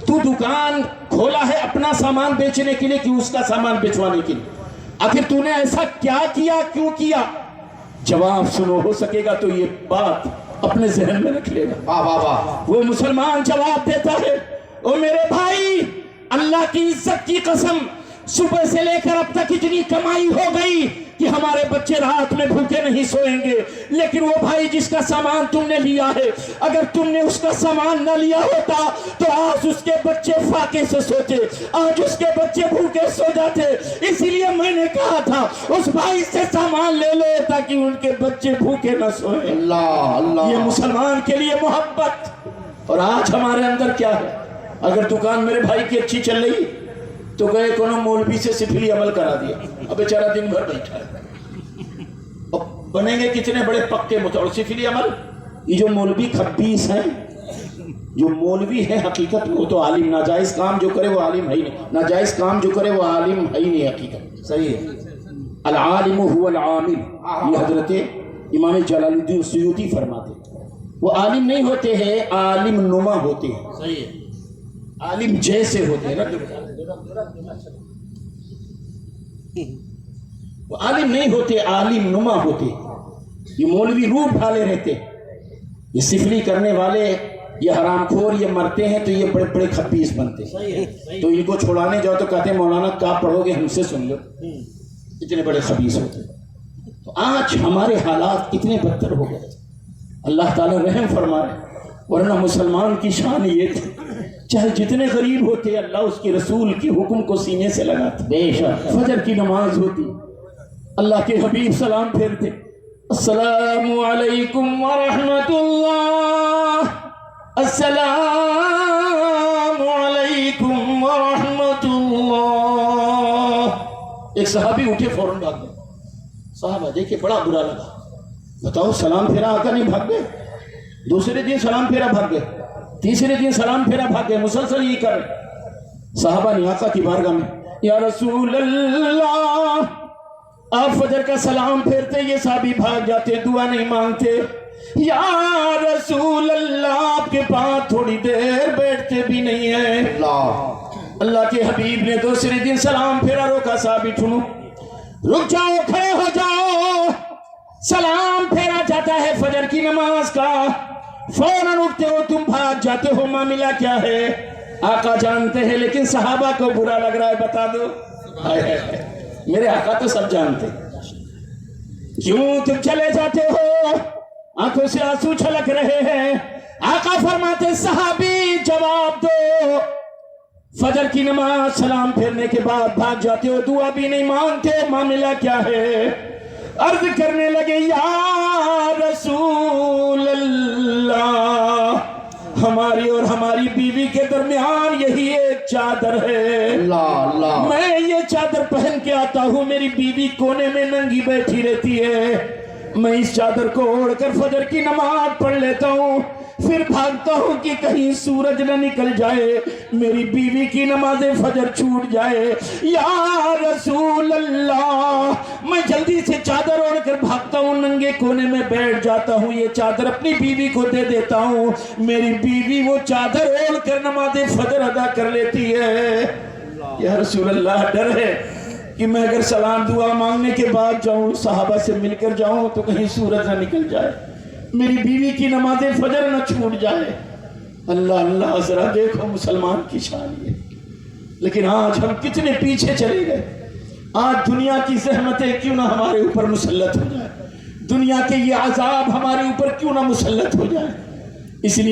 تو دکان کھولا ہے اپنا سامان بیچنے کے لیے کہ اس کا سامان بیچوانے کے لیے؟ آخر تو نے ایسا کیا کیا، کیوں کیا؟ جواب سنو، ہو سکے گا تو یہ بات اپنے ذہن میں رکھ لے گا۔ واہ واہ واہ۔ وہ مسلمان جواب دیتا ہے، او میرے بھائی، اللہ کی عزت کی قسم، صبح سے لے کر اب تک اتنی کمائی ہو گئی کہ ہمارے بچے رات میں بھوکے نہیں سوئیں گے، لیکن وہ بھائی جس کا سامان تم نے لیا ہے، اگر تم نے اس کا سامان نہ لیا ہوتا تو آج اس کے بچے فاقے سے سوتے، آج اس کے بچے بھوکے سو جاتے۔ اسی لیے میں نے کہا تھا اس بھائی سے سامان لے لو تاکہ ان کے بچے بھوکے نہ سوئیں۔ اللہ اللہ۔ یہ مسلمان کے لیے محبت۔ اور آج ہمارے اندر کیا ہے؟ اگر دکان میرے بھائی کی اچھی چل رہی تو گئے کونوں مولوی سے سفلی عمل کرا دیا، اب بیچارہ دن بھر بیٹھا ہے۔ اب بنیں گے کتنے بڑے پکے اور سفلی عمل؟ یہ جو مولوی خبیث ہیں، جو مولوی ہے حقیقت وہ تو عالم، ناجائز کام جو کرے وہ عالم ہے ہی نہیں، ناجائز کام جو کرے وہ عالم ہے ہی نہیں حقیقت۔ صحیح ہے، العالم هو العامل، یہ حضرت امام جلال الدین سیوطی فرماتے ہیں۔ وہ عالم نہیں ہوتے ہیں، عالم نما ہوتے ہیں۔ صحیح ہے، عالم جیسے ہوتے ہیں، وہ عالم نہیں ہوتے، عالم نما ہوتے۔ یہ مولوی روپ ڈھالے رہتے، یہ سفلی کرنے والے، یہ حرام خور، یہ مرتے ہیں تو یہ بڑے بڑے خبیث بنتے ہیں۔ تو ان کو چھوڑانے جاؤ تو کہتے ہیں مولانا کیا پڑھو گے، ہم سے سن لو، اتنے بڑے خبیث ہوتے۔ تو آج ہمارے حالات اتنے بدتر ہو گئے، اللہ تعالیٰ رحم فرمائے، ورنہ مسلمان کی شان یہ تھی چاہے جتنے غریب ہوتے اللہ اس کے رسول کے حکم کو سینے سے لگاتے۔ بے شک فجر کی نماز ہوتی، اللہ کے حبیب سلام پھیرتے، السلام علیکم ورحمت اللہ، السلام علیکم ورحمت اللہ۔ ایک صحابی اٹھے فوراً بھاگ گئے، صحابہ دیکھے بڑا برا لگا، بتاؤ سلام پھیرا آقا نہیں بھاگ گئے؟ دوسرے دن سلام پھیرا بھاگ گئے، تیسرے دن سلام پھیرا بھاگ گئے، مسلسل یہ کر رہے۔ صحابہ نے آقا کی بارگاہ میں، یا رسول اللہ، آپ فجر کا سلام پھیرتے، یہ صحابی بھاگ جاتے، دعا نہیں مانگتے۔ یا رسول اللہ، آپ کے پاس تھوڑی دیر بیٹھتے بھی نہیں ہیں۔ اللہ کے حبیب نے دوسرے دن سلام پھیرا، روکا، صحابی ٹھنو، رک جاؤ، کھڑے ہو جاؤ۔ سلام پھیرا جاتا ہے فجر کی نماز کا، فوراً اٹھتے ہو، تم بھاگ جاتے ہو، معاملہ کیا ہے؟ آقا جانتے ہیں لیکن صحابہ کو برا لگ رہا ہے، بتا دو۔ میرے آقا تو سب جانتے، کیوں تم چلے جاتے ہو؟ آنکھوں سے آنسو چھلک رہے ہیں۔ آقا فرماتے، صحابی جواب دو، فجر کی نماز سلام پھیرنے کے بعد بھاگ جاتے ہو، دعا بھی نہیں مانگتے، معاملہ کیا ہے؟ عرض کرنے لگے، یا رسول اللہ، ہماری اور ہماری بیوی کے درمیان یہی ایک چادر ہے، میں یہ چادر پہن کے آتا ہوں، میری بیوی کونے میں ننگی بیٹھی رہتی ہے، میں اس چادر کو اوڑھ کر فجر کی نماز پڑھ لیتا ہوں، پھر بھاگتا ہوں کہ کہیں سورج نہ نکل جائے، میری بیوی کی نماز فجر چھوٹ جائے۔ یا رسول اللہ، میں جلدی سے چادر اوڑھ کر بھاگتا ہوں، ننگے کونے میں بیٹھ جاتا ہوں، یہ چادر اپنی بیوی کو دے دیتا ہوں، میری بیوی وہ چادر اوڑھ کر نماز فجر ادا کر لیتی ہے۔ یا رسول اللہ، ڈر ہے کہ میں اگر سلام دعا مانگنے کے بعد جاؤں، صحابہ سے مل کر جاؤں تو کہیں سورج نہ نکل جائے، میری بیوی کی نماز فجر نہ چھوٹ جائے۔ اللہ اللہ، ذرا دیکھو مسلمان کی شان یہ۔ لیکن آج ہم کتنے پیچھے چلے گئے۔ آج دنیا کی زحمتیں کیوں نہ ہمارے اوپر مسلط ہو جائے، دنیا کے یہ عذاب ہمارے اوپر کیوں نہ مسلط ہو جائے۔ اس لیے